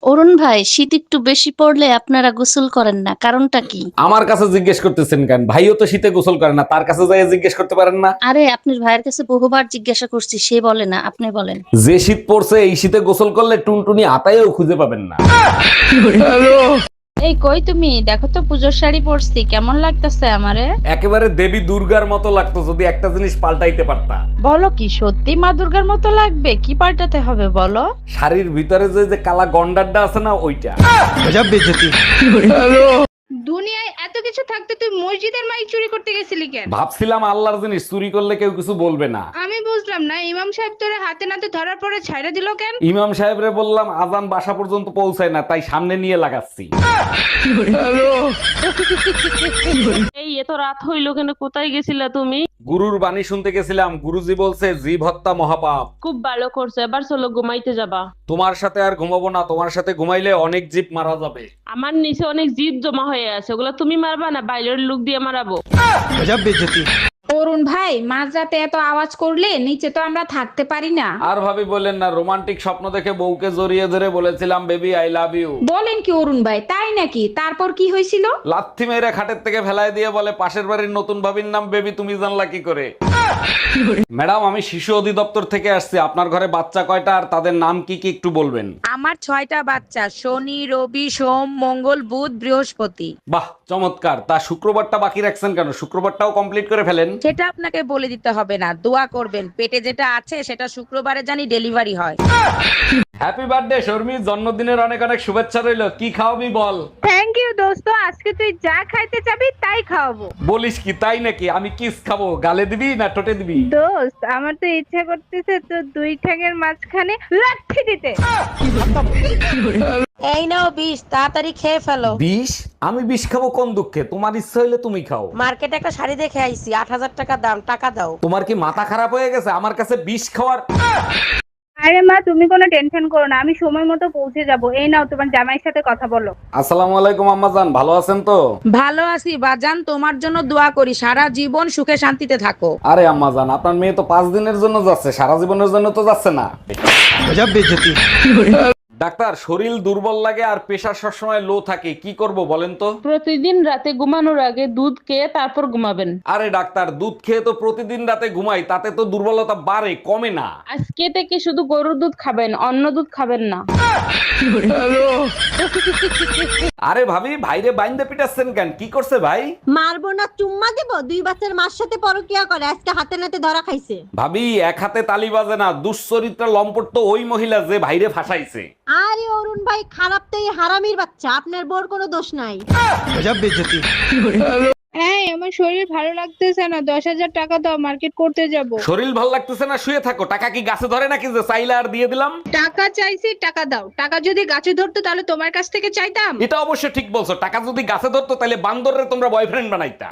অরুণ ভাই, শীত একটু বেশি পড়লে আপনারা গোসল করেন না, কারণটা কি? আমার কাছে জিজ্ঞেস করতেছেন কেন? ভাইও তো শীতে গোসল করে না, তার কাছে যাই জিজ্ঞেস করতে পারেন না? আরে, আপনার ভাইয়ের কাছে বহুবার জিজ্ঞাসা করছি, সে বলে না, আপনি বলেন। যে শীত পড়ছে এই শীতে গোসল করলে টুনটুনি আতায়ও খুঁজে পাবেন না। এই কই তুমি দেখো তো পুজোর শাড়ি পরছি কেমন লাগতেছে আমারে। একেবারে দেবী দুর্গার মতো লাগতো যদি একটা জিনিস পাল্টাইতে পারতা। বলো কি সত্যি মা দুর্গার মতো লাগবে? কি পাল্টাতে হবে বলো? শাড়ির ভিতরে যে যে কালা গন্ডারটা আছে না, ওইটা। দুনিয়ায় এত কিছু থাকতে তুই মসজিদের মাইক চুরি করতে গেছিলি কেন? ভাবছিলাম আল্লাহর জিনিস চুরি করলে কেউ কিছু বলবে না। আমি বুঝলাম না, ইমাম সাহেব তোরে হাতে নাতে ধরার পরে ছাইড়া দিল কেন? ইমাম সাহেবরে বললাম আজান বাসা পর্যন্ত পৌঁছায় না, তাই সামনে নিয়ে লাগাচ্ছি। এই এত রাত হইলো কেন? কোথায় গেছিলা তুমি? গুরুর বাণী শুনতে গেছিলাম, গুরুজি বলছে জীব হত্যা মহাপাপ। খুব ভালো করছো, এবার চলো ঘুমাইতে যাবা। তোমার সাথে আর ঘুমাবো না, তোমার সাথে ঘুমাইলে অনেক জীব মারা যাবে। আমার নিচে অনেক জিদ জমা হয়ে আছে, ওগুলা তুমি মারবা না বাইরের লোক দিয়ে মারাবো। অরুণ ভাই, মাঝরাতে এত আওয়াজ করলে নিচে তো আমরা থাকতে পারি না। আর ভাবি বললেন না, রোমান্টিক স্বপ্ন দেখে বউকে জড়িয়ে ধরে বলেছিলাম বেবি আই লাভ ইউ। বলেন কি অরুণ ভাই, তাই নাকি? তারপর কি হয়েছিল? লাথি মেরে খাটের থেকে ফেলায় দিয়ে বলে পাশের বাড়ির নতুন ভাবির নাম বেবি, তুমি জানলা কি করে? ম্যাডাম, আমি শিশু অধিদপ্তর থেকে আসছি, আপনার ঘরে বাচ্চা কয়টা আর তাদের নাম কি কি একটু বলবেন? আমার 6টা বাচ্চা, শনি রবি সোম মঙ্গল বুধ বৃহস্পতি। বাহ, চমৎকার। তা শুক্রবারটা বাকি রাখছেন কেন? শুক্রবারটাও কমপ্লিট করে ফেলেন। সেটা আপনাকে বলে দিতে হবে না, দোয়া করবেন পেটে যেটা আছে সেটা শুক্রবারে জানি ডেলিভারি হয়। হ্যাপি বার্থডে শর্মি, জন্মদিনের অনেক অনেক শুভেচ্ছা রইলো। কি খাওয়াবি বল? থ্যাংক ইউ দোস্ত, আজকে তুই যা খাইতে চাবি তাই খাওয়াবো। বলিস কি, তাই নাকি? আমি কিস খাবো, গালে দিবি না ঠোঁটে দিবি? দোস্ত, আমার তো ইচ্ছা করতেছে তো দুই ঠ্যাঙের মাঝখানে লাথি দিতে। এই নাও বিষ, তাড়াতাড়ি খেয়ে ফেলো। বিষ? আমি বিষ খাবো কোন দুঃখে? তোমার ইচ্ছা হইলে তুমি খাও। মার্কেটে একটা শাড়ি দেখে আইছি, 8,000 টাকা দাম, টাকা দাও। তোমার কি মাথা খারাপ হয়ে গেছে আমার কাছে বিষ খাওয়ার? আরে মা, তুমি কোনো টেনশন করো না, আমি সময় মতো পৌঁছে যাব। এই নাও, তোমার জামাইয়ের সাথে কথা বলো। আসসালামু আলাইকুম আম্মাজান, ভালো আছেন তো? ভালো আছি বাজান, তোমার জন্য দোয়া করি সারা জীবন সুখে শান্তিতে থাকো। আরে আম্মাজান, আপনার মেয়ে তো 5 দিনের জন্য যাচ্ছে, সারা জীবনের জন্য তো যাচ্ছে না। ডাক্তার, শরীর দুর্বল লাগে আর প্রেশার সবসময় লো থাকে, কি করব বলেন তো? প্রতিদিন রাতে ঘুমানোর আগে দুধ খেয়ে তারপর ঘুমাবেন। আরে ডাক্তার, দুধ খেয়ে তো প্রতিদিন রাতে ঘুমাই, তাতে তো দুর্বলতা বাড়ে কমে না। আজকে থেকে শুধু গরুর দুধ খাবেন, অন্য দুধ খাবেন না। আরে ভাবি, ভাইরে বাইন্দে পিটাচ্ছেন কেন? কি করছে ভাই? মারবো না, চুম্মা দেবো? 2 বাচ্চার মার সাথে পরকিয়া করে, আজকে হাতে নাতে ধরা খাইছে। ভাবি, এক হাতে তালি বাজে না, দুশ্চরিত্রা লম্পট তো ওই মহিলা যে ভাইরে ফাঁসাইছে। আরে অরুণ ভাই, খারাপ তো এই হারামির বাচ্চা, আপনার বোর কোনো দোষ নাই। এই, আমার শরীর ভালো লাগতেছে না, 10,000 টাকা দাও, মার্কেট করতে যাব। শরীর ভাল লাগতেছে না, শুয়ে থাকো। টাকা কি গাছে ধরে নাকি যে চাইলে আর দিয়ে দিলাম? টাকা চাইছি, টাকা দাও। টাকা যদি গাছে ধরতো তাহলে তোমার কাছ থেকে চাইতাম। এটা অবশ্য ঠিক বলছো, টাকা যদি গাছে ধরতো তাহলে বান্দররে তোমরা বয়ফ্রেন্ড বানাইতা।